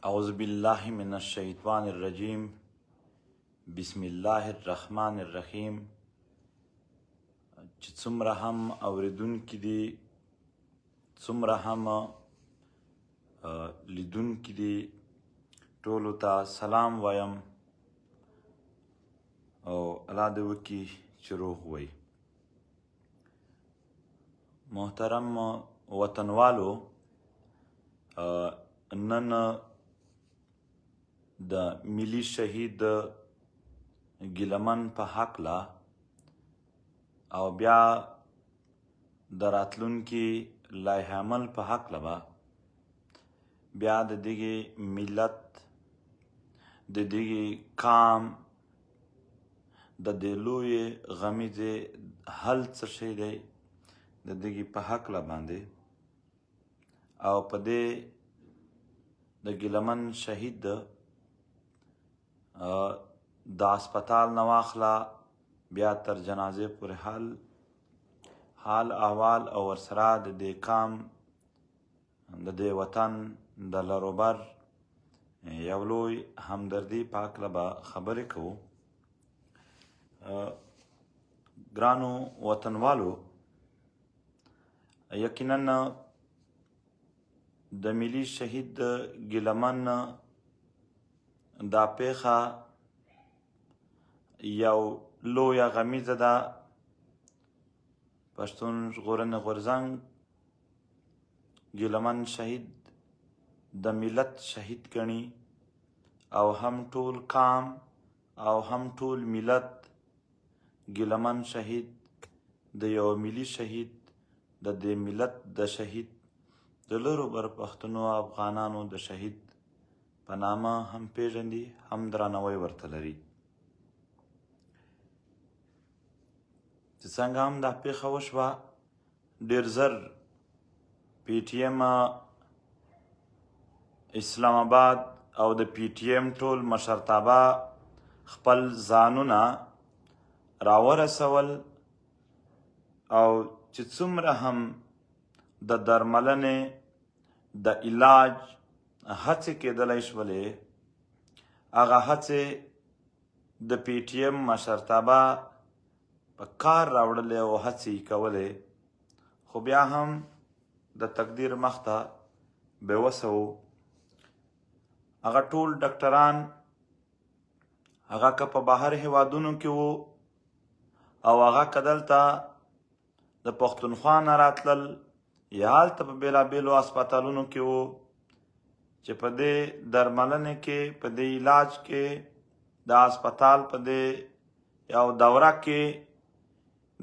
اعوذ بالله من الشیطان الرجیم بسم الله الرحمن الرحیم. چې څومره هم اوریدونکي دي څومره هم لیدونکي دي ټولو ته سلام وایم او الله دې وکړي چې روغ وئ. محترم وطنوالو، نن د ملي شهید ګیلمن په هکله او بیا د راتلونکي لایحه عمل په هکله به بیا د دغې ملت د دغې قام د دې لویې غمیزې حل څه شی دی د دغې په هکله باندې او په دې د ګیلمن شهید د هسپتال نه واخله بیا تر جنازې پورې حال احوال او ورسره د دې قام د دې وطن د لروبر یو لوی همدردي په هکله به خبرې کوو. ګرانو وطنوالو، یقینا د ملي شهید ګیلمن دا پیښه یو لویه غمیزه ده. پښتون ژغورنې غورځنګ ګیلمن شهید د ملت شهید ګڼي او هم ټول قام او هم ټول ملت ګیلمن شهید د یو ملي شهید د دې ملت د شهید د لرو بر پښتنو افغانانو د شهید په نامه هم پیژندي، هم درناوی ورته لري. چې څنګه هم دا پیښه وشوه، ډېر زر پی ټي ایم اسلام آباد او د پی ټي ایم ټول مشرتابه خپل ځانونه راورسول او چې څومره هم د درملنې د علاج هڅې کېدلی شولې، هغه هڅې د پی ټي ایم مشرتابه په کار راوړلې او هڅې یې کولې، خو بیا هم د تقدیر مخته بېوسه وو. هغه ټول ډاکټران هغه که په بهر هیوادونو کې وو او هغه که دلته د پښتونخوا نه راتلل یا هلته په بېلابېلو هسپتالونو کې وو چې په دې درملنې کې په دې علاج کې د هسپتال په دې یو دوره کې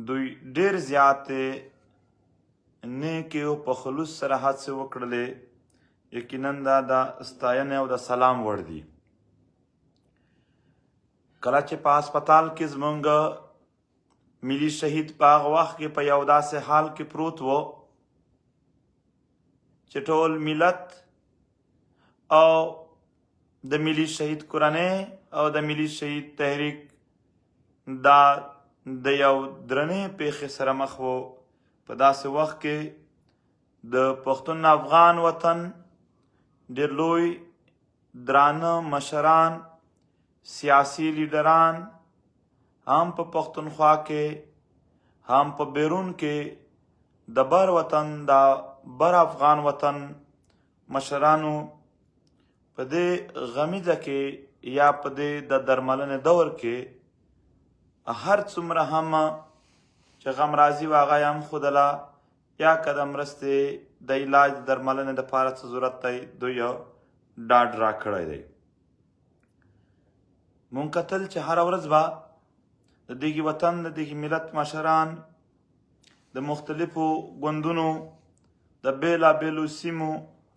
دوی ډېر زیاتې نیکې او په خلوص سره هڅې وکړلې. یقینا دا د ستاینې او د سلام وړ دي. کله چې په هسپتال کې زموږ ملي شهید په هغه وخت کې په یو داسې حال کې پروت و چې ټول ملت او د ملي شهید کورنۍ او د ملي شهید تحریک دا د یو درنې پیښې سره مخ و. په داسې وخت کې د پښتون افغان وطن ډېر لوی درانه مشران، سیاسي لیډران هم په پښتونخوا کې هم په بیرون کې د بر وطن د بر افغان وطن مشرانو په دې غمیزه کې یا په دې د درملنې دور کې هر څومره هم چې غم راځي و هغه یې هم ښودله یا که د مرستې د علاج درملنې دپاره څه ضرورت دی دوی ډاډ راکړی دی. مونږ کتل چې هره ورځ به د دغې وطن د دغې ملت مشران د مختلفو ګوندونو د بېلابېلو سیمو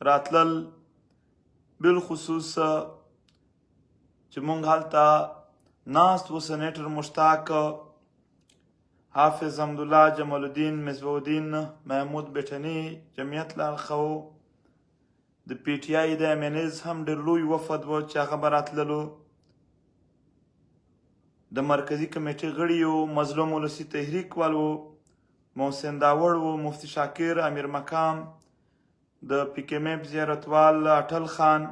راتلل، بالخصوص چې مونږ هلته ناست و سینیټر مشتاق حافظ حمدالله جمال الدین مصباح الدین محمود بیټني جمعیت له اړخه و. د پی ټي آی د امینز هم ډېر لوی وفد و چې هغه به راتللو. د مرکزي کمیټې غړي و، مظلوم ولسي تحریک وال و، محسن داوړ و، مفتی شاکر، امیر مقام، د پی کې مپ زیارتوال اټل خان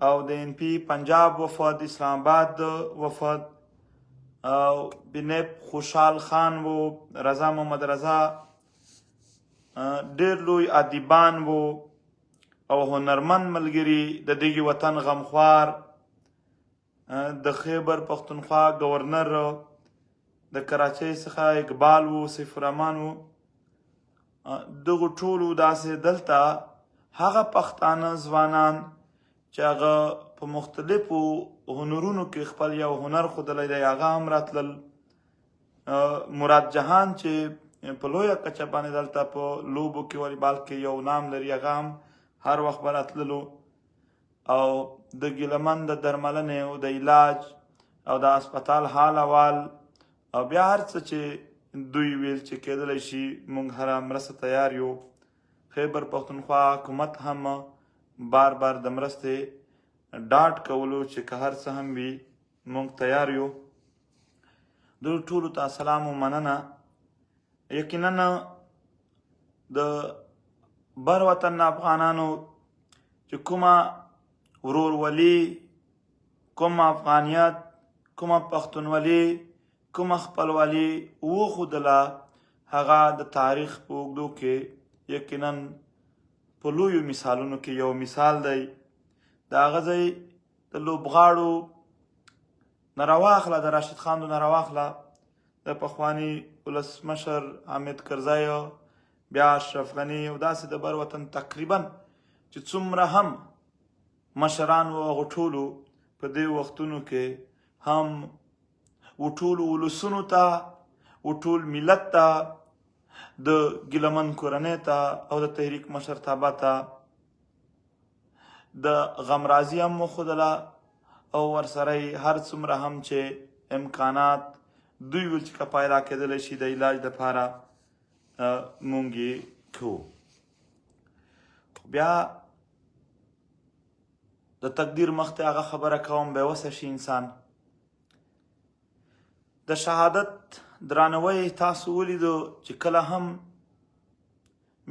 او د NP پنجاب وفد، اسلام آباد وفد، او بنیب خوشحال خان و، رضا محمد رضا، ډېر لوی ادیبان و او هنرمند ملګري، د دغې وطن غمخوار، د خیبر پښتونخوا گورنر د کراچۍ څخه اقبال و، سیف الرحمن و. دغو ټولو داسې دلته هغه پښتانه ځوانان چې هغه په مختلفو هنرونو کې خپل یو هنر ښودلی دی هغه هم راتلل. مراد جهان چې په لویه کچه باندې دلته په لوبو کې والیبال کې یو نام لري هغه هم هر وخت به راتللو. او د ګیلمن د درملنې او د علاج او د هسپتال حال احوال او بیا هر څه چې دوی ویل چې کېدلی شي موږ هره مرسته تیار یو. خیبر پښتونخوا حکومت هم بار بار د مرستې ډاډ کولو چې که هر څه هم وي موږ تیار یو. دوی ټولو ته سلام و مننه. یقینا د بر وطن افغانانو چې کومه ورورولي، کوم افغانیت، کومه پښتونولي، کومه خپلوالي وښودله هغه د تاریخ په اوږدو کې یقینا په لویو مثالونو کې یو مثال دی. د هغه ځای د لوبغاړو نه راواخله، د راشد خان نه راواخله، د پخواني ولسمشر حامد کرزی، بیا اشرف غني او داسې د بر وطن تقریبا چې څومره هم مشران و هغو ټولو په دې وختونو کې هم و ټولو ولسونو ته، و ټول ملت ته، د ګیلمن کورنۍ ته او د تحریک مشرتابه ته د غمرازي هم وښودله او ورسره هر څومره هم چې امکانات دوی ویل چې که پیدا کېدلی شي د علاج دپاره مونږ یې کوو. بیا د تقدیر مخ ته هغه خبره کوم بېوسه شي انسان. د شهادت درانوی تاسو ولیدو چې کله هم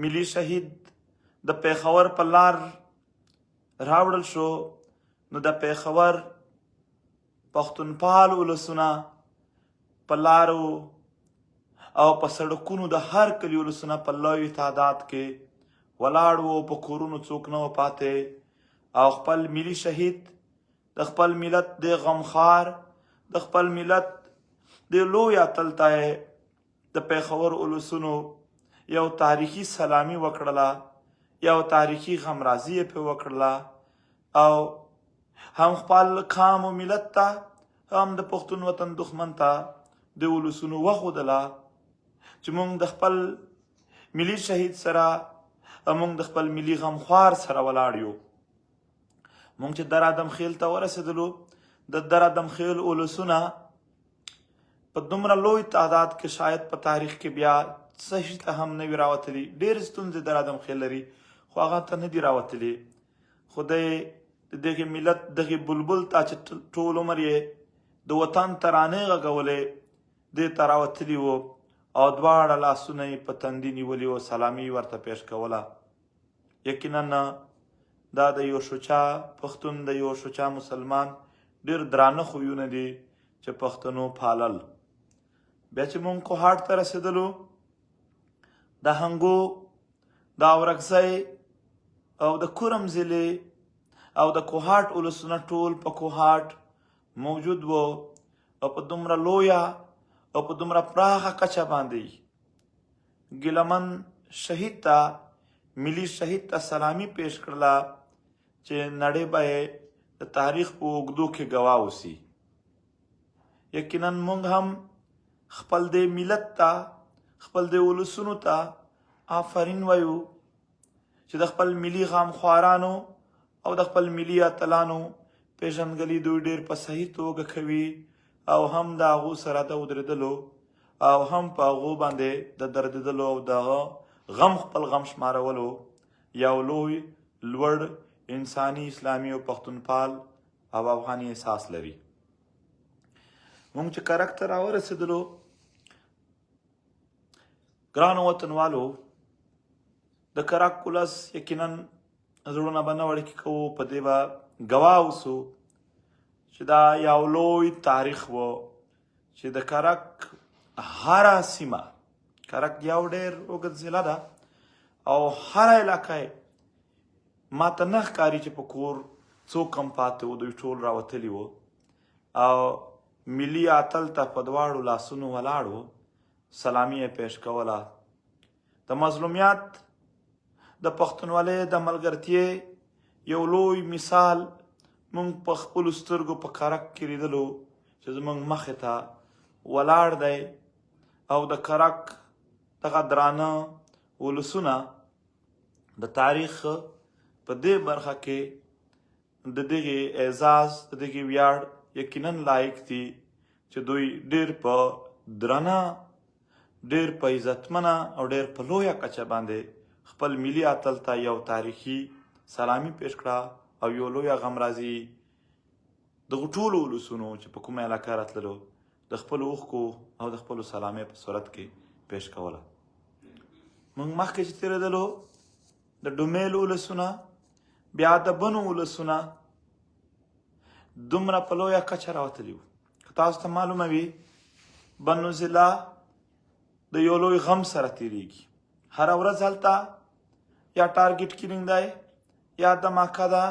ملي شهید د پیښور په لار راوړل شو نو د پیښور پښتونپال ولسونه په لارو او په سړکونو د هر کلي ولسونه په لوی تعداد کې ولاړ وو، په کورونو څوک نه و پاتې او خپل ملي شهید د خپل ملت د غمخوار، د خپل ملت د لوی اتل ته د پیښور ولسونو یو تاریخي سلامي وکړله، یو تاریخي غمرازي یې پرې وکړله او هم خپل قام و ملت ته هم د پښتون وطن دښمن ته د ولسونو وښودله چې موږ د خپل ملي شهید سره، موږ د خپل ملي غمخوار سره ولاړ یو. موږ چې در ادم خیل ته ورسېدلو د در ادم خیل ولسونه په دومره لوی تعداد کې شاید په تاریخ کې بیا څه شي ته هم نه وي راوتلي. ډېرې ستونزې در ادم خیل لري خو هغه ته نه دي راوتلي. خدای د دغې ملت دغې بلبل ته چې ټول عمر یې د وطن ترانې غږولې دې ته راوتلي وو او دواړه لاسونه یې په تندي نیولي وو، سلامي ورته پیش کوله. یقینا دا د یو شوچا پښتون، د یو شوچا مسلمان ډېر درانه خویونه دي چې پښتنو پالل. بیا چې مونږ کوهاټ ته رسېدلو د هنګو، د اورکزۍ او د کورم ضلعې او د کوهاټ ولسونه ټول په کوهاټ موجود وو او په دومره لویه او په دومره پراخه کچه باندې ګیلمن شهید ته، ملي شهید ته سلامي پیش کړله چې نړۍ به یې د تاریخ په اوږدو کې ګواه اوسي. یقینا موږ هم خپل دې ملت ته، خپل دې ولسونو ته آفرین وایو چې د خپل ملي غمخوارانو او د خپل ملي اتلانو پیژندګلي دوی ډېر په صحیح توګه کوي او هم د هغو سره د ودرېدلو او هم په هغو باندې د دردېدلو او دغه غم خپل غم شمارولو یو لوی لوړ انساني، اسلامي او پښتونپال او افغاني احساس لري. مونږ چې کرک ته راورسېدلو ګرانو وطنوالو، د کرک ولس یقینا زړونه به نه وړکې کوو، په دې به ګواه اوسو چې دا یو لوی تاریخ و چې د کرک هره سیمه، کرک یو ډېر اوږد ضلع ده او هره علاقه ما ته نه ښکاري چې په کور څوک هم پاتې و، دوی ټول راوتلي وو او ملي اتل ته په دواړو لاسونو ولاړ و، سلامي یې پیش کوله. د مظلومیت د پښتونولۍ د ملګرتۍ یو لوی مثال موږ په خپلو سترګو په کرک کې لیدلو چې زموږ مخې ته ولاړ دی او د کرک دغه درانه ولسونه د تاریخ په دې برخه کې د دغې اعزاز، د دغې ویاړ یقینا لایق دي چې دوی ډېر په درنه، ډېر په عزتمنه او ډېر په لویه کچه باندې خپل ملي اتل ته یو تاریخي سلامي پیش کړه او یو لویه غمرازي دغو ټولو ولسونو چې په کومه علاقه راتللو د خپلو اوښکو او د خپلو سلامۍ په صورت کې پیش کوله. موږ مخکې چې تېرېدلو د ډومیل ولسونه، بیا د بنو ولسونه دومره په لویه کچه راوتلي وو. که تاسو ته معلومه وي بنو ضلع د یو لوی غم سره تېرېږي. هره ورځ هلته یا ټارګېټ کیلینګ دی یا دماکه ده،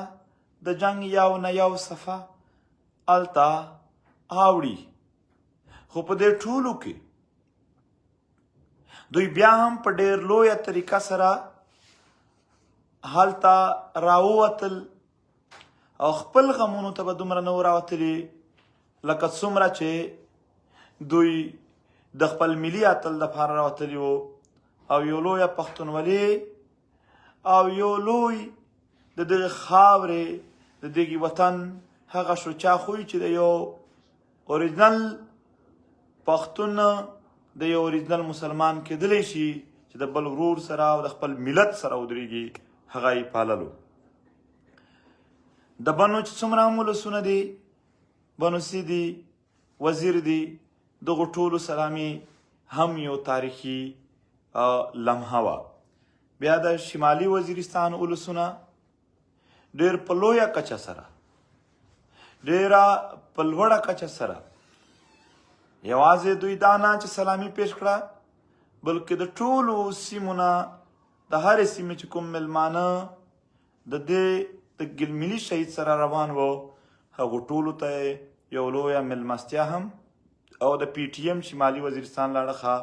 د جنګ یو نه یو صفحه هلته اوړي. خو په دې ټولو کې دوی بیا هم په ډېر لویه طریقه سره هلته راووتل او خپل غمونو ته به دومره نه راوتلي لکه څومره چې دوی د خپل ملي اتل دپاره راوتلي وو او یو لویه پښتونولي او یو لوی د دغې خاورې د دغې وطن هغه شوچا خوی چې د یو اوریجنل پښتون د یو اوریجنل مسلمان کېدلی شي چې د بل ورور سره او د خپل ملت سره ودرېږي، هغه یې پاللو. د بنو چې څومره هم ولسونه دي، بنو سی دي، وزیر دي، دغو ټولو سلامي هم یو تاریخي لمحه وه. بیا د شمالي وزیرستان ولسونه ډېر په لویه کچه سره، ډېره په لوړه کچه سره یوازې دوی دا نه چې سلامي پیش کړه، بلکې د ټولو سیمو نه د هرې سیمې چې کوم میلمانه د دې د ګلملي شهید سره روان وو هغو ټولو ته یو لویه میلمستیا هم او د پی ټي ایم شمالي وزیرستان له اړخه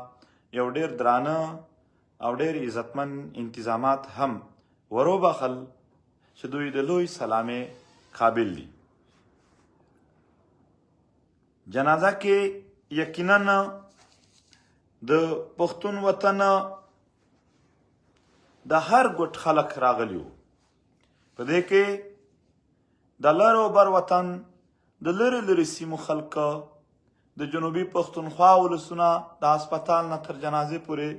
یو ډېر درانه او ډېر عزتمن انتظامات هم وروبخل چې دوی د لوی سلامې قابل دي. جنازه کې یقینا د پښتون وطن د هر ګوټ خلک راغلي وو. په دې کې د لر او بر وطن د لرې لرې سیمو خلک، د جنوبي پښتونخوا ولسونه د هسپتال نه تر جنازې پورې،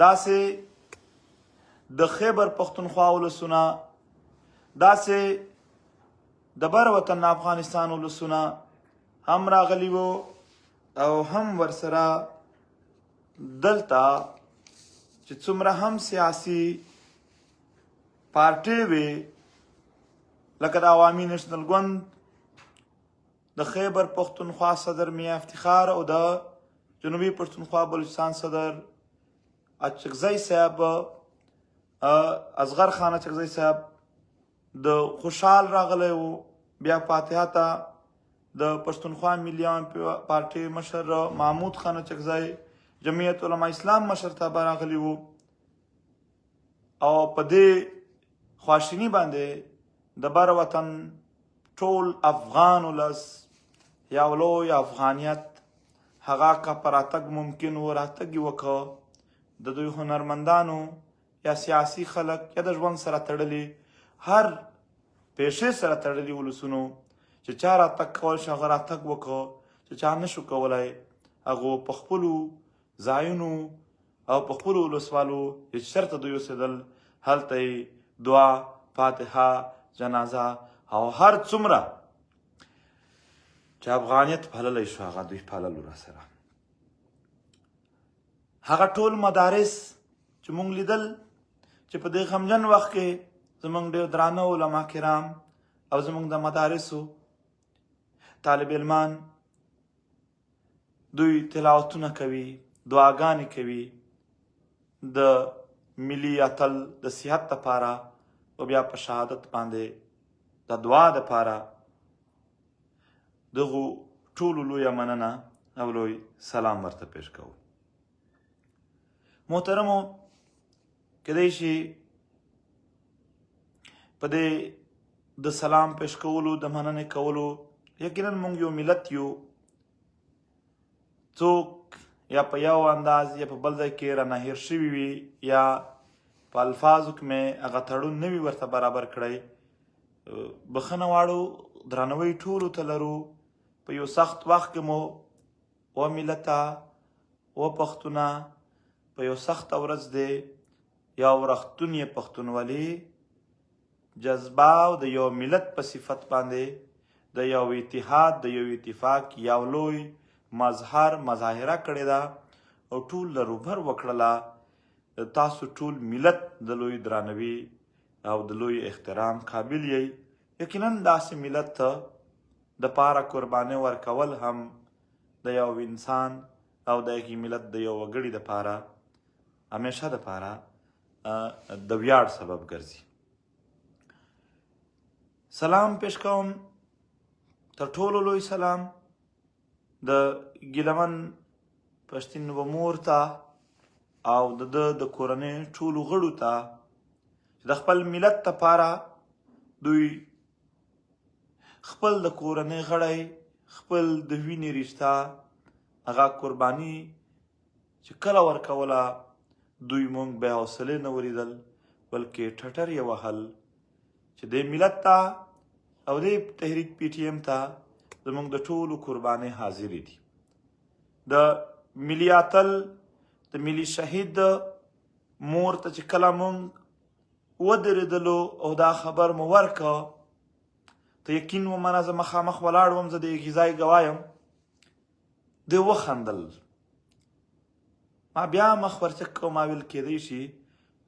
داسې د خیبر پښتونخوا ولسونه، داسې د بر وطن افغانستان ولسونه هم راغلي وو او هم ورسره دلته چې څومره هم سیاسي پارټۍ وې لکه د عوامي نیشنل ګوند، د خیبر پښتونخوا صدر میاں افتخار او د جنوبي پښتونخوا بلوچستان صدر اچکزی صاحب، اصغر خان اچکزی صاحب د خوشحال راغلی و. بیا فاتحه ته د پښتونخوا ملیان پارټۍ مشر محمود خان اچکزی، جمعیت علما اسلام مشرتابه راغلی و او په دې خواشیني باندې د بر وطن ټول افغان ولس یا لوی افغانیت هغه که په راتګ ممکن و راتګ یې وکړه. د دوی هنرمندانو یا سیاسي خلک یا د ژوند سره تړلي هر پیشې سره تړلي ولسونو چې چا راتګ کول شي هغه راتګ وکړه، چې چا نشو کولی هغو په خپلو ځایونو او په خپلو ولسوالو چې چېرته دوی اوسېدل هلته یې دعا، فاتحه، جنازه او هر څومره چې افغانیت پاللی شو هغه دوی پاللو را سره. هغه ټول مدارس چې مونږ لیدل چې په دې غمجن وخت کې زمونږ ډېر درانه علما کرام او زموږ د مدارسو طالب علمان دوی تلاوتونه کوي، دعاګانې کوي د ملي اتل د صحت دپاره او بیا په شهادت باندې د دعا دپاره. دغو ټولو لویه مننه او لوی سلام ورته پیش کوو. محترمو، کیدای شي په دې د سلام پیش کولو د مننې کولو یقینا موږ یو ملت یو، څوک یا په یو انداز یا په بل ځای کې رانه هیر شوي وي یا په الفاظو کې مې هغه تړون نه وي ورته برابر کړی. بخښنه غواړو، درناوی ټولو ته لرو. په یو سخت وخت کې مو و ملته و پښتونه په یو سخته ورځ دی یا ورختون یې پښتونولي جذبه او د یو ملت په صفت باندې د یو اتحاد د یو اتفاق یو لوی مظهر مظاهره کړې ده او ټول له روبر وکړله. تاسو ټول ملت د لوی درناوي او د لوی احترام قابل یئ. یقینا داسې ملت ته د پاره قربانۍ ورکول هم د یو انسان او د یو ملت د یو وګړي دپاره همیشه دپاره د ویاړ سبب ګرځي. سلام پیش کوم تر ټولو لوی سلام د ګیلمن پښتین و مور ته او د کورنۍ ټولو غړو ته چې د خپل ملت دپاره دوی خپل د کورنۍ غړی خپل د وینې رشته هغه قرباني چې کله ورکوله دوی مونږ بې حوصلې نه ولیدل بلکې ټټر یې وهل چې دې ملت ته او دې تحریک پی ټي ایم ته زموږ د ټولو قربانۍ حاضرې دي. د ملي اتل د ملي شهید مور ته چې کله مونږ ودرېدلو او دا خبر مو ورکه ته یقین ومنه زه مخامخ ولاړ وم، زه د هغې ځای ګواه یم. دوی وخندل، ما بیا مخ ورچک کو، ما ویل کیدای شي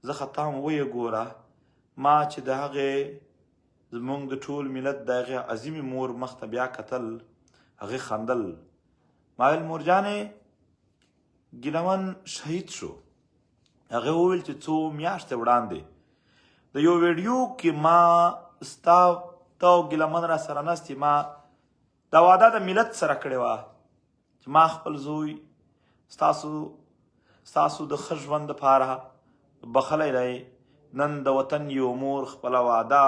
زه خطا م ویې ګوره. ما چې د هغې زموږ د ټول ملت د هغې عظیمې مور مخ ته بیا کتل، هغې خندل. ما ویل مورجانې ګیلمن شهید شو. هغې وویل چې څو میاشتې وړاندې د یو ویډیو کې ما ستا ته او ګیلمن را سره ناست ما دا واده د ملت سره کړې وه چې ما خپل زوی ستاسو د ښه ژوند دپاره بخلی دی. نن د وطن یو مور خپله واده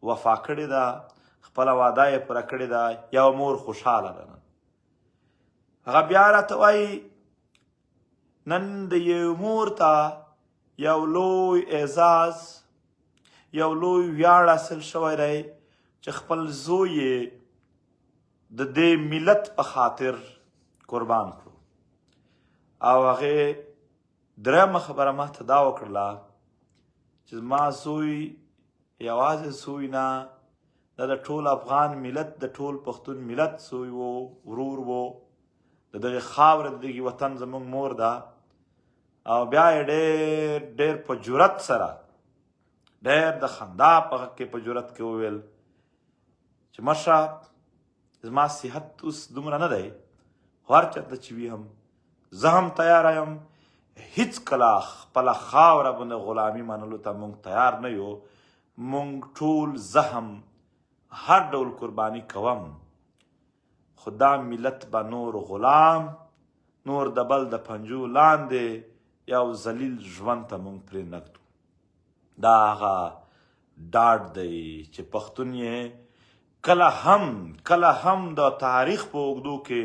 وفا کړې ده، خپله واده یې پوره کړې ده، یو مور خوشحاله ده. نن هغه بیا راته وایي نن د یو مور ته یو لوی اعزاز یو لوی ویاړ حاصل شوی دی چې خپل زوی یې د دې ملت په خاطر قربان کړو. او هغې درېیمه خبره ما ته دا وکړله چې زما زوی یوازې زوی نه، دا د ټول افغان ملت د ټول پښتون ملت زوی و، ورور و، د دغې خاوره د دغې وطن زموږ مور ده. او بیا یې ډېر ډېر په جرت سره ډېر د خندا په غږ کې په جرت کې وویل چې مشه زما صحت اوس دومره نه دی، خو هر چېرته چې وي هم زه هم تیاره یم. هېڅکله خپله خاوره باندې غلامي منلو ته موږ تیار نه یو. موږ ټول زه هم هر ډول قرباني کوم، خو دا ملت به نور غلام نور د بل د پنجو لاندې یو ذلیل ژوند ته موږ پرې نږدو. دا هغه ډاډ دی چې پښتون یې کله هم د تاریخ په اوږدو کې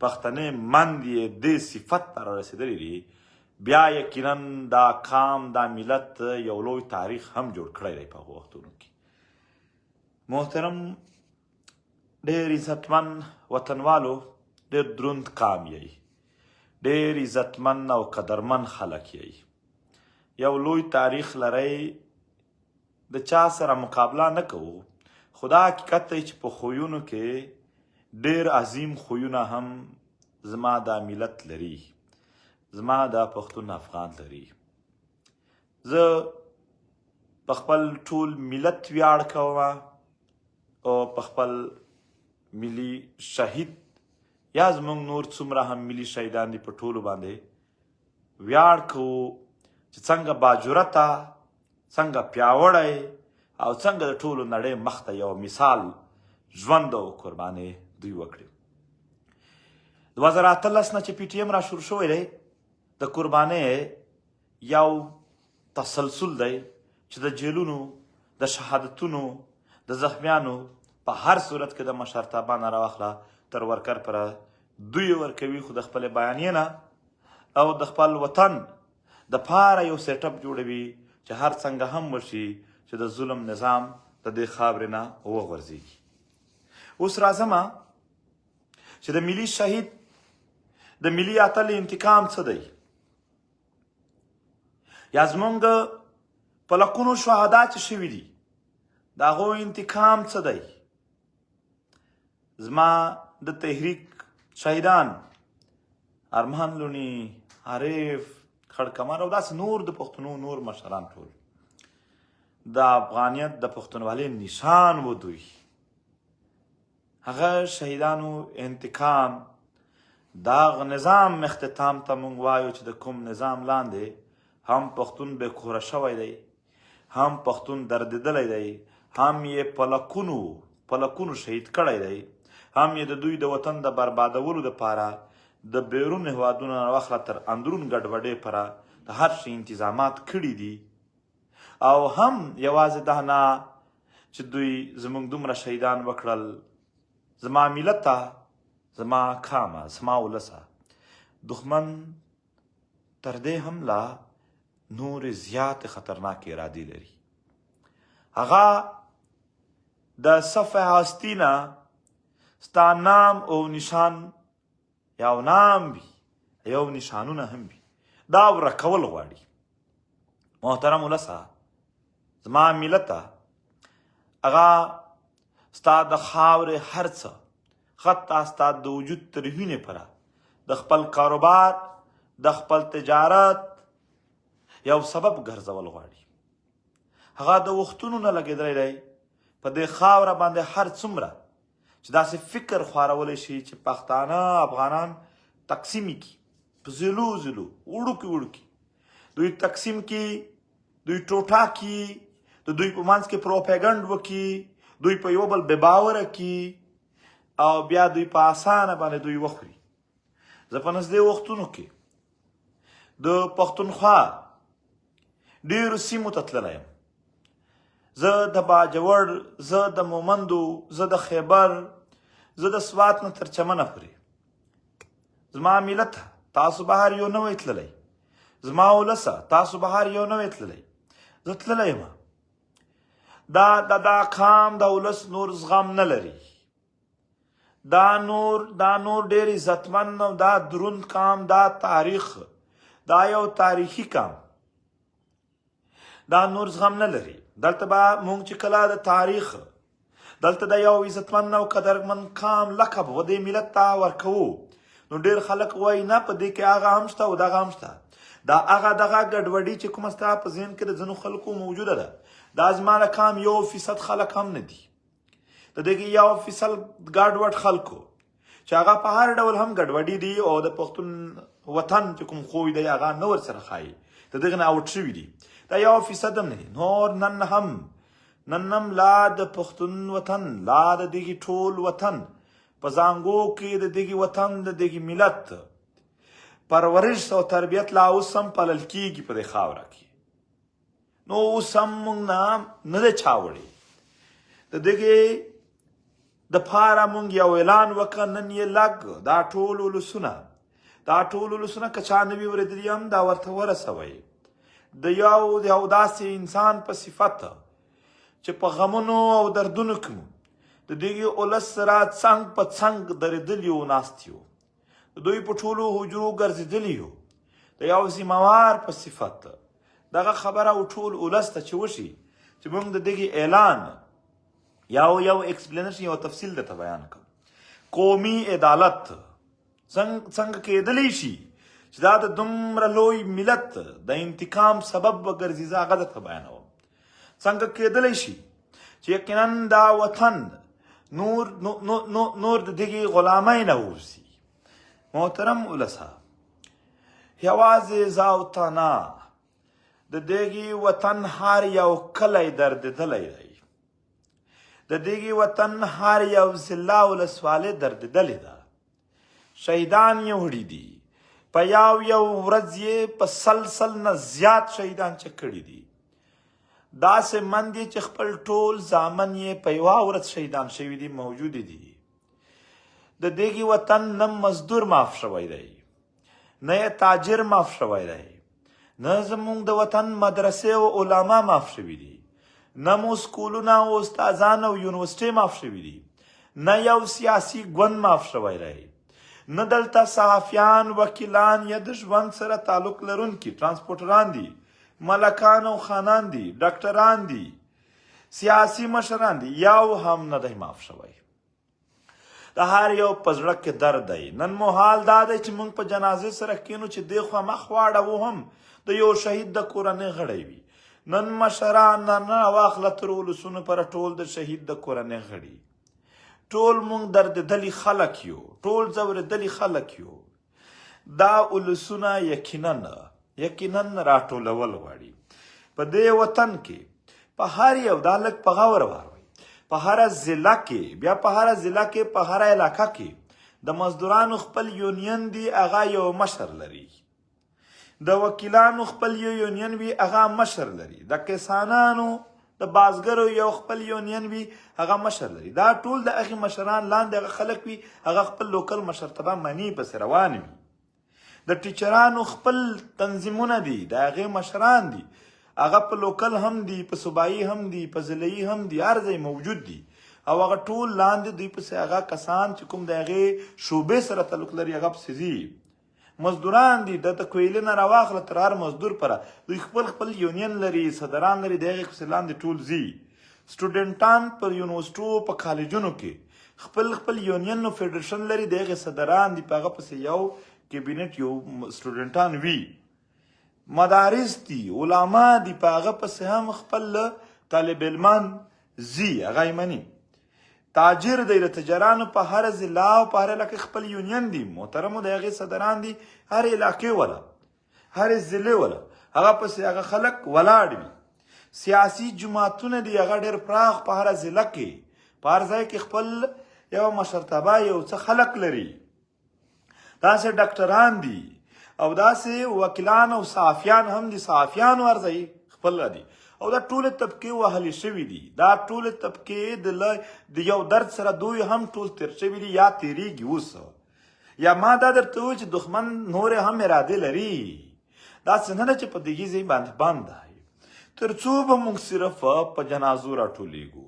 پښتنې مند یې دې صفت ته رارسېدلي دي. بیا یقینا دا قام دا ملت یو لوی تاریخ هم جوړ کړی دی په هغو وختونو کې. محترم ډېر عزتمن وطنوالو، ډېر دروند قام یئ، ډېر عزتمن او قدرمن خلک یئ، یو لوی تاریخ لرئ. د چا سره مقابله نه کوو، خو دا حقیقت دی چې په خویونو کې ډېر عظیم خویونه هم زما دا ملت لري، زما دا پښتون افغان لري. زه په خپل ټول ملت ویاړ کوم او په خپل ملي شهید یا زموږ نور څومره هم ملي شهیدان دي په ټولو باندې ویاړ کوو چې څنګه باجرته، څنګه پیاوړی او څنګه د ټولو نړۍ مخته یو مثال ژوند او قربانۍ دوی وکړي. 2018 نه چې پی ټي ایم را شروع شوی دی د قربانۍ یو تسلسل دی چې د جیلونو، د شهادتونو، د زخمیانو په هر صورت کې د مشرتابه نه راواخله تر ورکر پره دوی ورکوي، خو د خپلې بیانیې نه او د خپل وطن د پاره یو سیټ اپ جوړوي چې هر څنګه هم وشي چې د ظلم نظام د دې خاورې نه وغورځېږي. اوس راځم چې د ملي شهید د ملي اتل انتقام څه دی، یا زمونږ په لکونو شهدا چې شوي دي د هغوی انتقام څه دی. زما د تحریک شهیدان ارمان لوني، عارف، خړکمر او داسې نور د پښتنو نور مشران ټول د افغانیت د پښتونولۍ نشان و دوی. هغه شهیدانو انتقام داغ نظام اختتام ته مونږ وایو چې د کوم نظام لاندې هم پښتون بې کوره شوی دی، هم پښتون دردېدلی دی، هم یې په لکونو شهید کړی دی، هم یې د دوی د وطن د بربادولو دپاره د بیرون هېوادونو نه واخله تر اندرون ګډوډۍ پره د هر شي انتظامات کړي دي. او هم یوازې دا نه چې دوی زموږ دومره شهیدان وکړل، زما ملته، زما قامه، زما ولسه دښمن تر دې هم لا نورې زیاتې خطرناکې ارادې لري. هغه د صف هستي نه ستا نام او نشان یو نام وي، یو نشانونه هم وي، دا ورکول غواړي. محترم ولسه، زما ملته، هغه ستا د خاورې هر څه حتی ستا د وجود تر وینې پره د خپل کاروبار، د خپل تجارت یو سبب ګرځول غواړي. هغه د وختونو نه لګېدلی دی په دې خاوره باندې هر څومره چې داسې فکر خورولی شي چې پښتانه افغانان تقسیم کړي، په ضلعو وړوکي دوی تقسیم کړي، دوی ټوټه کړي، د دوی په منځ کې پروپیګنډ وکړي، دوی په یو بل بې باوره کړي او بیا دوی په اسانه باندې دوی وخوري. زه په نږدې وختونو کې د پښتونخوا ډېرو سیمو ته تللی یم. زه د باجوړ، زه د مومندو، زه د خیبر، زه د سوات نه تر چمنه پورې. زما ملته، تاسو بهر یو نه وی تللی، زما ولسه تاسو بهر یو نه وی تللی، زه تللی یم. دا قام د ولس نور زغم نه لري، دا نور ډېر عزتمن او دا دروند قام، دا تاریخ، دا یو تاریخي قام، دا نور زغم نه لري. دلته به مونږ چې کله د تاریخ دلته د یو عزتمن او قدرمن قام لقب و دې ملت ته ورکوو، نو ډېر خلک وایي نه په دې کې هغه هم شته او دغه هم شته. دا هغه دغه ګډوډي چې کومه ستا په ذهن کې د ځینو خلکو موجوده ده، دا زما د قام 1% خلک هم نه دي. د دې کې 1% ګډوډ خلکو چې هغه په هر ډول هم ګډوډي دي او د پښتون وطن چې کوم خوی دی هغه نه ورسره ښایي، د دغه نه اوټ شوي دي. دا 1% هم نه دي. نور نن هم لا د پښتون وطن، لا د دغې ټول وطن په زانګو کې د دغې وطن د دغې ملت پرورش او تربیت لا اوس هم پالل کېږي په دې خاوره کې. نو اوس هم موږ نه دی چا وړی. د دغې دپاره موږ یو اعلان وکړه، نن یې لږ دا ټول ولسونه که چا نه وي اورېدلي هم دا ورته ورسوئ. د یو داسې انسان په صفت چې په غمونو او دردونو کې مو د دغې ولس سره څنګ په څنګ درېدلي او ناست یو، د دوی په ټولو حجرو ګرځېدلي یو، د یو ذمهوار په صفت دغه خبره او ټول ولس ته چې وشي چې موږ د دغې اعلان یو ایکسپلینیشن، یو تفصیل درته بیان کړم. قومي عدالت څنګه کېدلی شي چې دا د دومره لوی ملت د انتقام سبب وګرځي، زه هغه درته بیانوم. څنګه کېدلی شي چې یقینا دا وطن نور د دغې غلامۍ نه ووځي. محترم ولسه، یوازې زه او ته نه، د دغې وطن هر یو کلی دردېدلی دی. د دغې وطن هر یو ضلع ولسوالۍ دردېدلې ده. شهیدان یې وړي دي. په یو ورځ یې په سل نه زیات شهیدان چې کړي دي. داسې من دي چې خپل ټول زامن یې په یوه ورځ شهیدان شوي دي، موجود دي. د دغې وطن نه مزدور معاف شوی دی، نه یې تاجر معاف شوی دی، نه زموږ د وطن مدرسې او علما معاف شوي دي، نه مو سکولونه او استادان او یونیورسټۍ معاف شوي دي، نه یو سیاسي ګوند معاف شوی دی، نه دلته صحافیان، وکیلان یا د ژوند سره تعلق لرونکي ټرانسپورټران دي، ملکان او خانان دي، ډاکټران دي، سیاسي مشران دي، یو هم نه دی معاف شوی. د هر یو په زړه کې درد دی. نن مو حال دا دی چې موږ په جنازې سره کینو چې دې خوا مخ واړوو هم د یو شهید د کورنۍ غړی وي. نن مشران نه واخله تر ولسونو پر ټول د شهید د کورنۍ غړي. ټول موږ دردېدلي خلک یو، ټول ځورېدلي خلک یو. دا ولسونه یقینا راټولول غواړي. په دې وطن کې په هر یو، دا لږ په غور واروئ، په هره ضلع کې، بیا په هره ضلع کې، په هره علاقه کې د مزدورانو خپل یونین دی، هغه یو مشر لري. د وکیلانو خپل یو یونین وي، هغه مشر لري. د کسانانو، د بازګرو یو خپل یونین وي، هغه مشر لري. دا ټول د هغې مشران لاندې هغه خلک وي، هغه خپل لوکل مشرتابه مني، پسې روان وي. د ټیچرانو خپل تنظیمونه دي، د هغې مشران دي، هغه په لوکل هم دي، په صوبایي هم دي، په ضلعي هم دي، هر ځای موجود دي. او هغه ټول لاندې دوی پسې هغه کسان چې کوم د هغې شعبې سره تعلق لري هغه پسې ځي. مزدوران دي، د کویلې نه راواخله تر هر مزدور پره دوی خپل یونین لري، صدران لري، د هغې پسې لاندې ټول ځي. سټوډنټان په یونیورسټو، په کالجونو کې خپل یونین او فیډریشن لري، د هغې صدران دي، په هغه پسې یو کابینټ، یو سټوډنټان وي. مدارس دي، علما دي، په هغه پسې هم خپل طالب علمان ځي، هغه یې مني. تاجر دی، د تجارانو په هر ضلع او په هر علاقې خپل یونین دي، محترمو د هغې صدران دي، هر علاقې ولا، هر ضلع ولا، هغه پسې هغه خلک ولاړ وي. سیاسي جماعتونه دي، هغه ډېر پراخ په هر ضلع کې، په هر ځای کې خپل یو مشرتابه، یو څه خلک لري. داسې ډاکټران دي او داسې وکیلان او صحافیان هم دي، صحافیان ورځي خپل دي. او دا ټول طبقې وهلې شوي دي، دا ټول طبقې د یو درد سره دوی هم ټول تیر شوي دي، یا تیریږي اوس. یا ما دا درته وویل چې دښمن نورې هم ارادې لري. داسې نه ده چې په دغې ځای باندې بند دی. تر څو به موږ صرف په جنازو راټولېږو،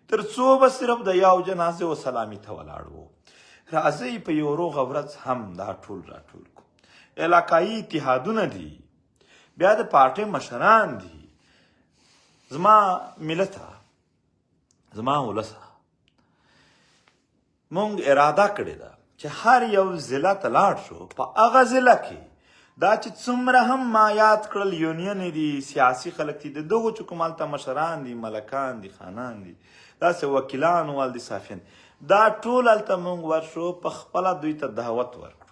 تر څو به صرف د یو جنازې و سلامي ته ولاړ وو. راځئ په یو روغه ورځ هم دا ټول راټول کړو. علاقایي اتحادونه دي، بیا د پارټۍ مشران دي. زما ملته، زما ولسه، مونږ اراده کړې ده چې هر یو ضلع ته لاړ شو، په هغه ضلع کې دا چې څومره هم ما یاد کړل یونین دي، سیاسي خلک دي، د دغو چې کوم هلته مشران دي، ملکان دي، خانان دي، داسې وکیلان وال دي، صحافیان، دا ټول هلته مونږ ورشو، په خپله دوی ته دعوت ورکړو.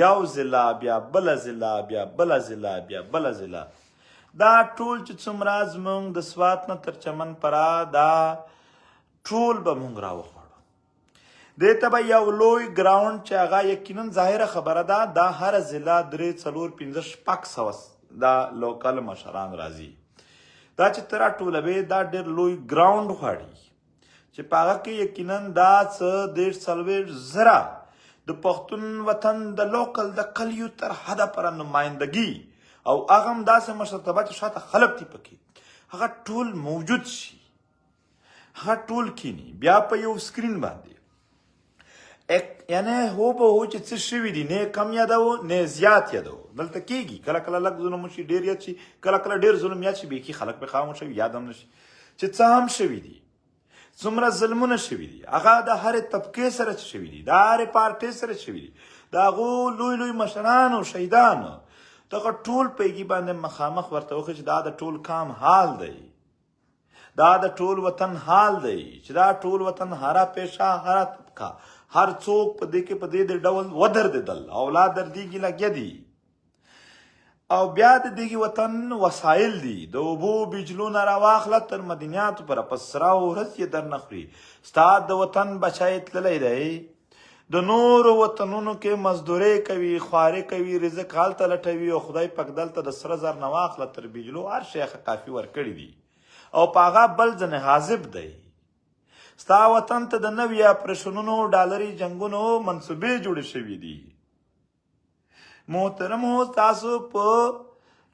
یو ضلع، بیا بله ضلع، بیا بله ضلع، بیا بله ضلع. دا ټول چې څومره زموږ د سوات نه تر چمن پره، دا ټول به مونږ راوخوړو. دې ته به یو لوی ګراونډ چې هغه یقینا ظاهره خبره ده، دا هر ضلع 3 4 5 6 سوه دا لوکل مشران راځي. دا چې ته راټولوې، دا ډېر لوی ګراونډ غواړي چې په هغه کې یقینا دا څه 40 زره د پښتون وطن د لوکل د کلیو تر حده پره نمایندګي او هغه هم داسې مشرتابه چې شاته خلک دي پکې، هغه ټول موجود شي، هغه ټول کینی بیا په یو سکرین باندې. یعنی هو به هو چې څه شوي دي، نه کم یادوو نه زیات یادوو. دلته کېږي کله کله لږ ظلم وشي، ډېر یاد شي، کله کله ډېر ظلم یاد شي، بیخي خلک پرې خاموشه وي، یاد هم نه شي چې څه هم شوي دي، څومره ظلمونه شوي دي. هغه د هرې طبقې سره شوي دي، د هرې پارټۍ سره شوي دي، د هغو لوی لوی مشرانو، شهیدانو، دغه ټول پیګي باندې مخامخ ورته وښه چې دا د ټول کام حال دی. دا د ټول وطن حال دی چې دا ټول وطن هره پیشه هره طبقه هر څوک په دې کې په دې ډول ودرېدل اولاد دردېږي لګیا دي او بیا د دغه وطن وسایل دي د اوبو بجلو نه راواخله تر مدنیاتو پوره په سره ورځ یې درنه خوري ستا د وطن بچی تللی دی د نورو وطنونو کې مزدورۍ کوي خوارې کوي رزق هلته لټوي او خدای پاک دلته د سره زر نه واخله تر بجلو هر شی کافي ورکړي دي او په هغه بل ځنې حاذب دی ستا وطن ته د نوي اپریشنونو ډالري جنګونو منصوبې جوړې شوي دي محترمو تاسو په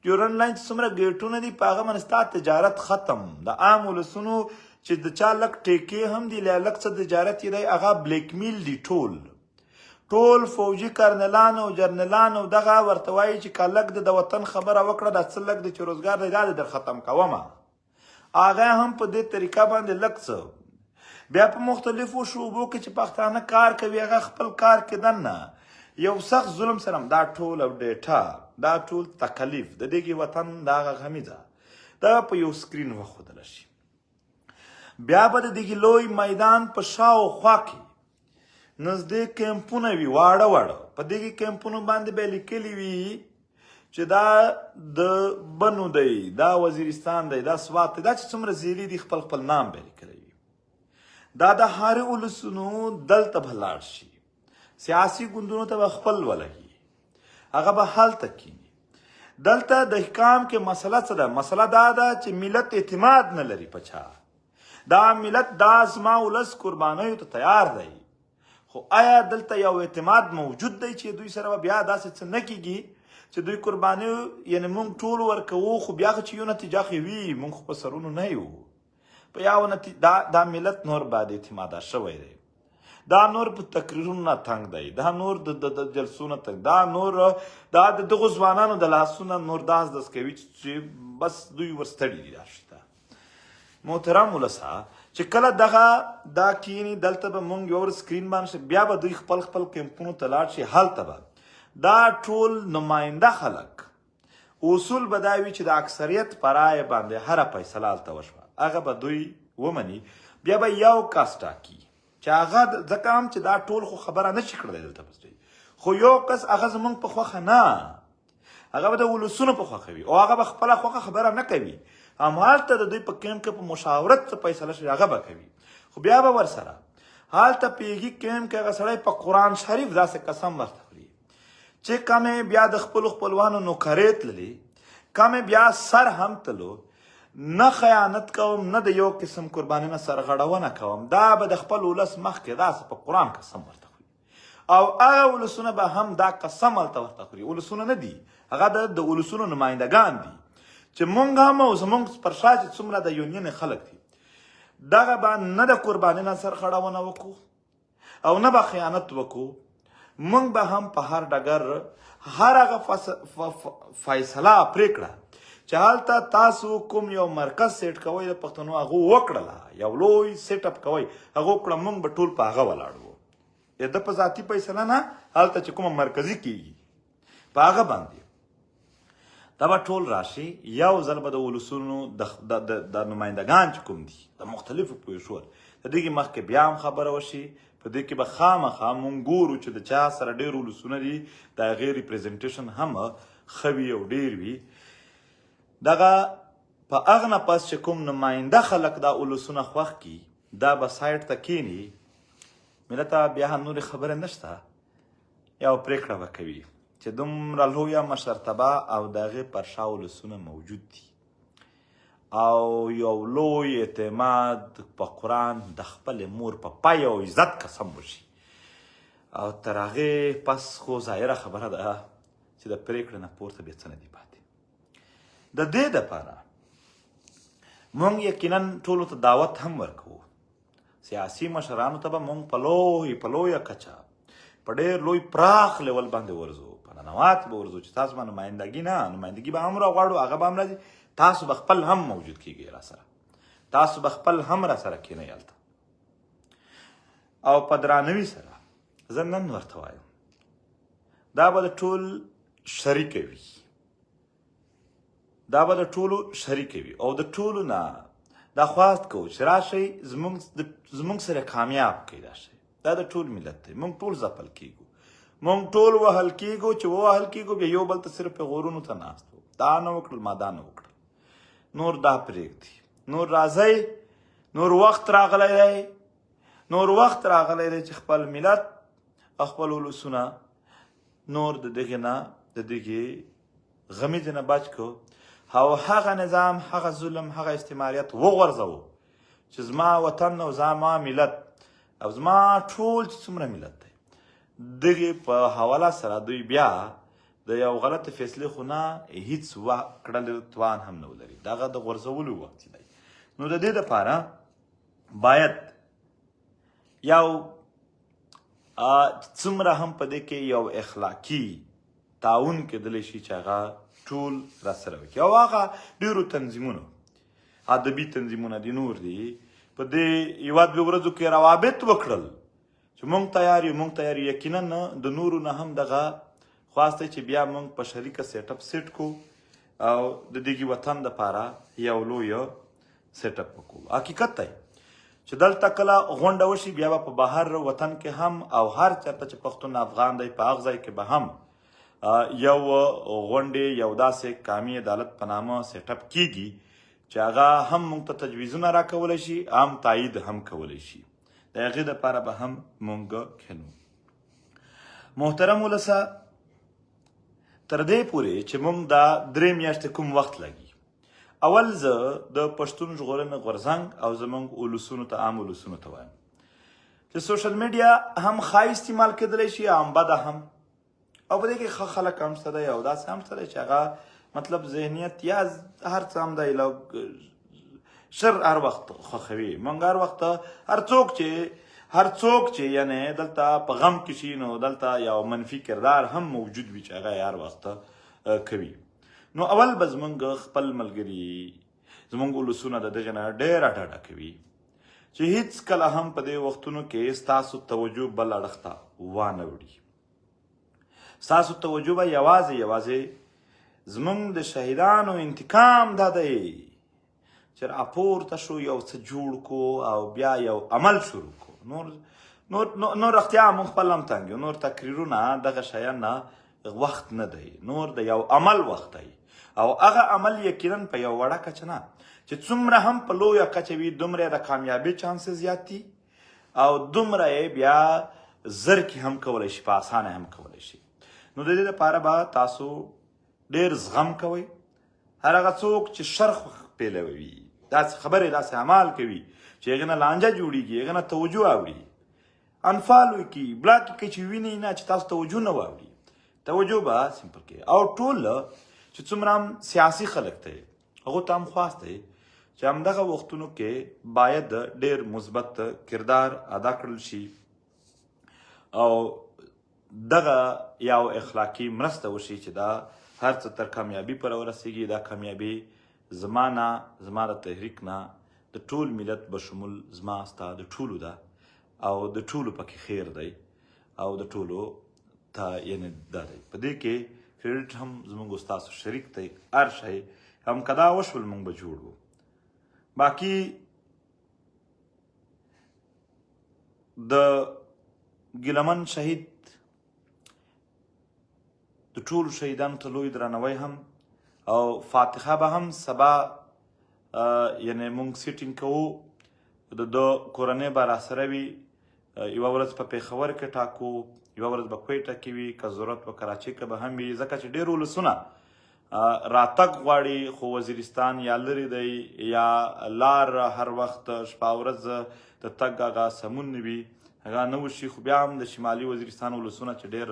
ډیورنډ لاین چې څومره ګیټونه دي په هغه باندې ستا تجارت ختم د عام ولسونو چې د چا لږ ټیکې هم دي لږ څه تجارت یې دی هغه بلیک میل دي ټول فوجي کرنلان او جرنلان او دغه ورته وایي چې که لږ د وطن خبره وکړه دا څه لږ دی چې روزګار دی دا در ختم کومه هغه هم په دې طریقه باندې لږ څه بیا په مختلفو شعبو کې چې پښتانه کار کوي هغه خپل کار کې دننه یو سخت ظلم سره دا ټول او ډیټا دا ټول تکلیف د دغه وطن دا غمیزه دا په یو سکرین وښودل شي بیا به د دغه لوی میدان په شاوخوا کې نږدې کیمپونه وي واړه په دغه کیمپونو باندې به لیکلي وي چې دا د بنو دی دا وزیرستان دی دا سوات دی دا چې څومره زیري دي خپل نام به لیکلی وي دا د هرې ولسونو دلته به لاړ شي سیاسي ګوندونو ته به خپل ولګي هغه به هلته کیني دلته د حکام کې مسله څه ده مسله دا ده چې ملت اعتماد نه لري په چا دا ملت دا زما ولس قربانیو ته تیار دی خو آیا دلته یو اعتماد موجود دی چې دوی سره بیا داسې څه نه کیږي چې دوی قرباني یعنی مونږ ټول ورکوو خو بیا چې یو نتیجه خو وي مونږ خو په سرونو نه یو په یو دا ملت نور بعد اعتماده شوی دی دا نور په تقریرونو نه تنګ دی دا نور د جلسو نه تنګ دا نور دا د دغو ځوانانو د لاسونه نور داس کوي چې بس دوی ورستړي دي دا شته محترم ولسه چې کله دغه دا کینی دلته به مونږ یو سکرین باندې بیا به دوی خپل کیمپونو ته لاړ شي هلته به دا ټول نماینده خلک اصول به دا وي چې د اکثریت په رایه باندې هره فیصله هلته وشوه هغه به دوی ومني بیا به یو کس ټاکي چې هغه ځکه هم چې دا ټول خو خبره نه شي کړلی دلته پسې خو یو کس هغه زموږ په خوښه نه هغه به د ولسونو په خوښه وي او هغه به خپله خوښه خبره نه کوي همالته د دوی په کیمپ کې په مشاورت څه فیصله شي هغه به کوي خو بیا به ورسره هلته پیږي کیمپ کې هغه سړی په قرآن شریف داسې قسم ورته چې کمې بیا د خپلوانو نوکرې تللي کمې بیا سر هم تلو نه خیانت کوم نه د یو قسم قرباني نه سرغړونه کوم دا به د خپل ولس مخکې داسې په قرآن قسم ورته خوري او هغه ولسونه به هم دا قسم هلته ورته خوري ولسونه نه دي هغه د ولسونو نمایندګان دي چې مونږ هم او زمونږ پر شا چې څومره د یونین خلک دي دغه به نه د قرباني نه سرغړونه وکړو او نه به خیانت وکړو مونږ به هم په هر ډګر هر هغه فیصله پرېکړه چې هلته تاسو کوم یو مرکز سیټ کوئ د پښتنو هغه وکړله یو لوی سیټ اپ کوئ هغه وکړه مونږ به ټول په هغه ولاړ وو د په ذاتي فیصله نه هلته چې کومه مرکزي کیږي په هغه باندې دا به ټول راشي یو ځل به د ولسونو د نمایندګان چې کوم دي د مختلفو پویشور د دغې مخکې بیا هم خبره وشي په دې کې به خامخا مونږ ګورو چې د چا سره ډېر ولسونه دي د هغې ریپرزنټیشن هم ښه وي او ډېر وي دغه په هغه نه پس چې کوم نماینده خلک دا ولسونه خوښ کړي دا به سایډ ته کښېني ملته بیا هم نورې خبرې نشته یو پرېکړه به کوي چې دومره لویه مشرتبه او د هغې پر شا ولسونه موجود دي او یو لوی اعتماد په قرآن د خپل مور په پای او عزت قسم وشي او تر هغې پس خو ظاهره خبره ده چې د پرېکړې نه پورته بیا څه نه دي پاتې د دې دپاره مونږ یقینا ټولو ته دعوت هم ورکوو سیاسي مشرانو ته به مونږ په لویه کچه په ډېر لوی پراخ لیول باندې ورځو په ننوات به ورځو چې تاسو به نمایندګي نه نمایندګي به هم راغواړو هغه به هم راځي تاسو به خپل هم موجود کیږئ را سره تاسو به خپل هم را سره کینئ هلته او په درانوي سره زه نن ورته وایم دا به د ټول شریکه وي دا به د ټولو شریکه وي او د ټولو نه دا خواست کوو چې راشئ زموږ سره کامیاب کړئ دا شی دا د ټول ملت دی موږ ټول ځپل کیږو موږ ټول وهل کیږو چې ووهل کیږو بیا یو بل ته صرف غورونو ته ناست وو دا نه وکړل ما دا نه وکړل نور دا پرېږدي نور راځئ نور وخت راغلی دی چې خپل ملت خپل ولسونه نور د دغې نه د دغې غمیزې نه بچ کړو او هغه نظام هغه ظلم هغه استعماریت وغورځوو چې زما وطن او زما ملت او زما ټول چې څومره ملت دی دغې په حواله سره دوی بیا د یو غلطه فیصلې خو نه هیڅ کړلو توان هم نه ولري دغه د غورځولو وخت دی نو د دې دپاره باید یو څومره هم په دې کې یو اخلاقي تعاون کېدلی شي چې هغه ټول راسره وکړي او هغه ډېرو تنظیمونو ادبي تنظیمونه دي نور دي په دې یوه دوه ورځو کې روابط وکړل چې موږ تیار یو یقینا د نورو نه هم دغه خواست دی چې بیا موږ په شریکه سیټ اپ سیټ کو او د دغې وطن دپاره یو لویه سیټ اپ وکړو حقیقت دی چې دلته کله غونډه وشي بیا به په بهر وطن کې هم او هر چېرته چې پښتون افغان دی په هغه ځای کې به هم یو غونډې یو داسې قامي عدالت په نامه سیټ اپ کیږي چې هغه هم موږ ته تجویزونه راکولی شي هم تایید هم کولی شي د هغې دپاره به هم موږ کښېنو محترم ولسه تر دې پورې چې موږ دا 3 میاشتې کوم وخت لګي اول زه د پښتون ژغورنې غورځنګ او زموږ ولسونو ته عام ولسونو ته وایم چې سوشل میډیا هم ښه استعمال کېدلی شي هم بده هم او په دې کې ښه خلک هم شته دی او داسې هم شته دی چې هغه مطلب ذهنیت یا هر څه هم دی شر هر وخت خوښوي موږ هر وخت هر څوک چې یعنې دلته په غم کې شي نو دلته یو منفي کردار هم موجود وي چې هغه هر وخت کوي نو اول به زموږ خپل ملګري زموږ ولسونه د دغې نه ډېره ډډه کوي چې هیڅ کله هم په دې وختونو کې ستاسو توجه بل اړخ ته وانه وړي ستاسو توجه به یوازې زموږ د شهیدانو انتقام دا دی چې راپورته شو یو څه جوړ کو او بیا یو عمل شروع کو نور اختیا موږ خپل هم تنګ یو نور تقریرونه دغه شیان نه وخت نه دی نور د یو عمل وخت دی او هغه عمل یقینا په یو وړه کچه نه چې څومره هم په لویه کچه وي دومره د کامیابۍ چانسز زیات دي او دومره یې بیا زر کې هم کولی شي په اسانه هم کولی شي نو د دې لپاره به تاسو ډېر زغم کوئ هر هغه څوک چې شر پیلوي داسې خبرې داسې عمل کوي چې هغې نه لانجه جوړېږي هغې نه توجه اوړي انفالو کړي بلاک کړي چې ویني نه چې تاسو توجه نه واوړي توجه به سمپل کوي او ټول چې څومره هم سیاسي خلک دی هغو ته هم خواست دی چې همدغه وختونو کې باید ډېر مثبت کردار ادا کړل شي او دغه یو اخلاقي مرسته وشي چې دا هر څه تر کامیابي پورې ورسېږي دا کامیابي زما د تحریک نه د ټول ملت بشمول زما ستا د ټولو ده او د ټولو پکې خیر دی او د ټولو ته یعنې دا دی په دې کې کریډټ هم زموږ ستاسو شریک دی هر شی هم که دا وشول موږ به جوړ وو باقي د ګیلمن شهید د ټولو شهیدانو ته لوی درناوی هم او فاتحه به هم سبا یعنې موږ سیټینګ کوو د کورنۍ به راسره وي یوه ورځ په پېښور کې ټاکو یوه ورځ به کویټه کې وي که ضرورت په کراچۍ کې به هم وي ځکه چې ډېر ولسونه راتګ غواړي خو وزیرستان یا لرې دی یا لار هر وخت شپه ورځ د تګ هغه سمون نه وي هغه نه وشي خو بیا هم د شمالي وزیرستان ولسونه چې ډېر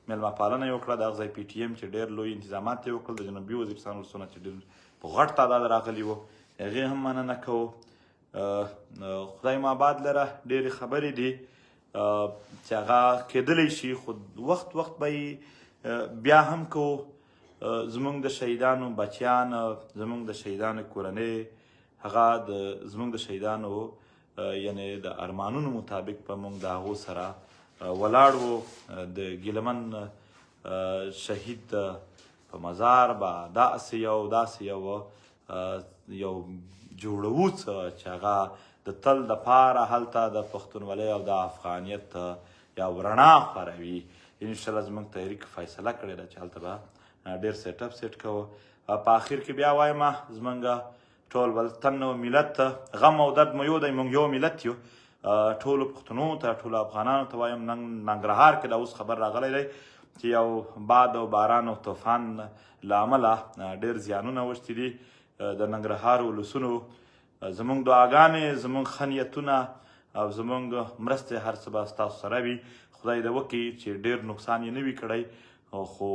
میلمه پالنه یې وکړه د هغه ځای پی ټي ایم چې ډېر لوی انتظامات یې وکړل د جنوبي وزیرستان ولسونه چې ډېر په غټ تعداد راغلي وو هغې هم مننه کوو خدای مو آباد لره ډېرې خبرې دي چې هغه کېدلی شي خو وخت به بیا هم کوو زموږ د شهیدانو بچیان زموږ د شهیدانو کورنۍ هغه زموږ د شهیدانو یعنې د ارمانونو مطابق به موږ د هغو سره ولاړ وو د ګیلمن شهید په مزار به داسې یو یو جوړوو څه چې هغه د تل دپاره هلته د پښتونولۍ او د افغانیت یو رڼا خوروي. انشاءالله زموږ تحریک فیصله کړې ده چې هلته به ډېر سیټ اپ سیټ کوو. په آخر کې بیا وایم زموږ ټول وطن او ملت غم او درد مو یو دی، موږ یو ملت یو. ټولو پښتنو ته ټولو افغانانو ته وایم ننګرهار کې دا اوس خبر راغلی دی چې یو باد او باران او طوفان له امله ډېر زیانونه اوښتي دي. د ننګرهار ولسونو زموږ دعاګانې، زموږ ښه نیتونه او زموږ مرستې هر څه به ستاسو سره وي. خدای دې وکړي چې ډېر نقصان یې نه وي کړی، خو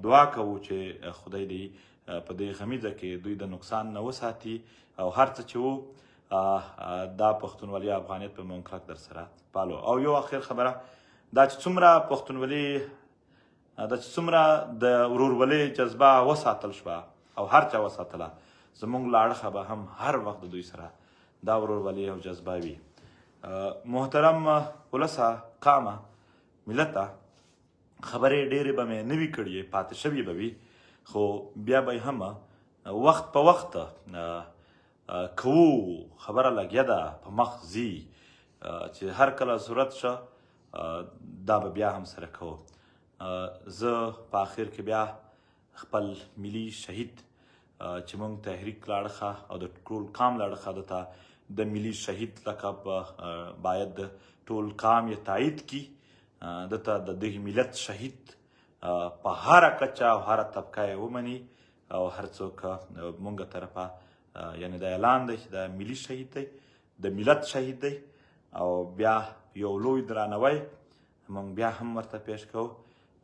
دعا کوو چې خدای دې په دې غمیزه کې دوی د نقصان نه وساتي او هر څه چې وو دا پښتونولي افغانیت په موږ کلک در سره پالو. او یو اخر خبره دا چې څومره پښتونولي دا چې څومره د ورورولۍ جذبه وساتل شوه او هر چا وساتله، زموږ له اړخه به هم هر وخت د دوی سره دا ورورولي او جذبه وي. محترم ولسه، قامه، ملته، خبرې ډېرې به مې نه وي کړې، پاتې شوي به وي، خو بیا به هم وخت په وخت کوو. خبره لګیا ده په مخ ځي چې هر کله ضرورت شه دا به بیا هم سره کوو. زه په آخر کې بیا خپل ملي شهید چې موږ تحریک له اړخه او د ټول قام له اړخه دته د ملي شهید لقب باید ټول قام یې تایید کړي، دته د دغه ملت شهید په هره کچه او هره طبقه یې ومني او هر څوک مونږ طرفه یعنی د اعلان دی چې د ملي شهید دی، د ملت شهید دی. او بیا یو لوی درناوی مونږ بیا هم ورته پیش کوو.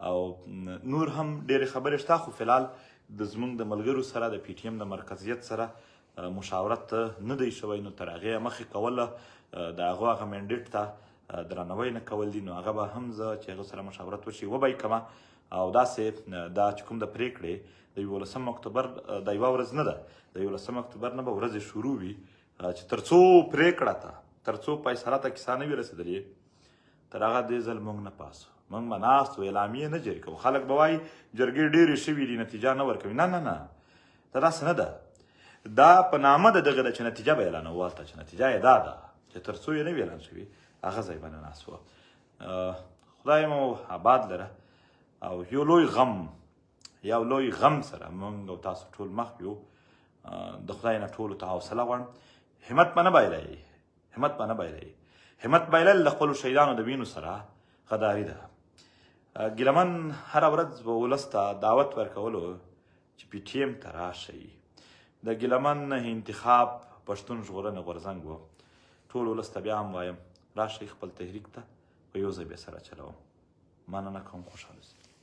او نور هم ډېرې خبرې شته، خو فلحال د زموږ د ملګرو سره د پی ټي ایم د مرکزیت سره مشاورت نه دی شوی، نو تر هغې مخکې کوله د هغو هغه مینډیټ ته درناوی نه کول دي، نو هغه به هم زه چې هغه سره مشاورت وشي وبه یې کومه. او داسې دا چې کوم د پرېکړې د 11 اکتوبر د یوه ورځ نه ده، د 11 اکتوبر نه به ورځې شروع وي چې تر څو پرېکړه ته، تر څو فیصله ته کیسه نه وي رسېدلې، تر هغه دې ځل موږ نه پاسو، موږ به ناست و اعلامیې نه جاري کوو. خلک به وایي جرګې ډېرې شوي دي نتیجه نه ورکوي. نه نه نه، دا داسې نه ده. دا په نامه د دغه ده چې نتیجه به اعلانوو، هلته چې نتیجه یې دا ده چې تر څو یې نه وي اعلان شوي هغه ځای به نه ناست وو. خدای مو آباد لره. او یو لوی غم سره موږ او تاسو ټول مخ یو. د خدای نه ټولو ته حوصله غواړم، همت به نه بایلئ، همت بایلل د خپلو شهیدانو د وینو سره غداري ده. ګیلمن هره ورځ به ولس ته دعوت ورکولو چې پی ټي ایم ته راشئ. د ګیلمن انتخاب پښتون ژغورنې غورځنګ و. ټول ولس ته بیا هم وایم راشئ خپل تحریک ته، په یو ځای به سره چلوم. مننه کوم، خوشحاله اوسئ.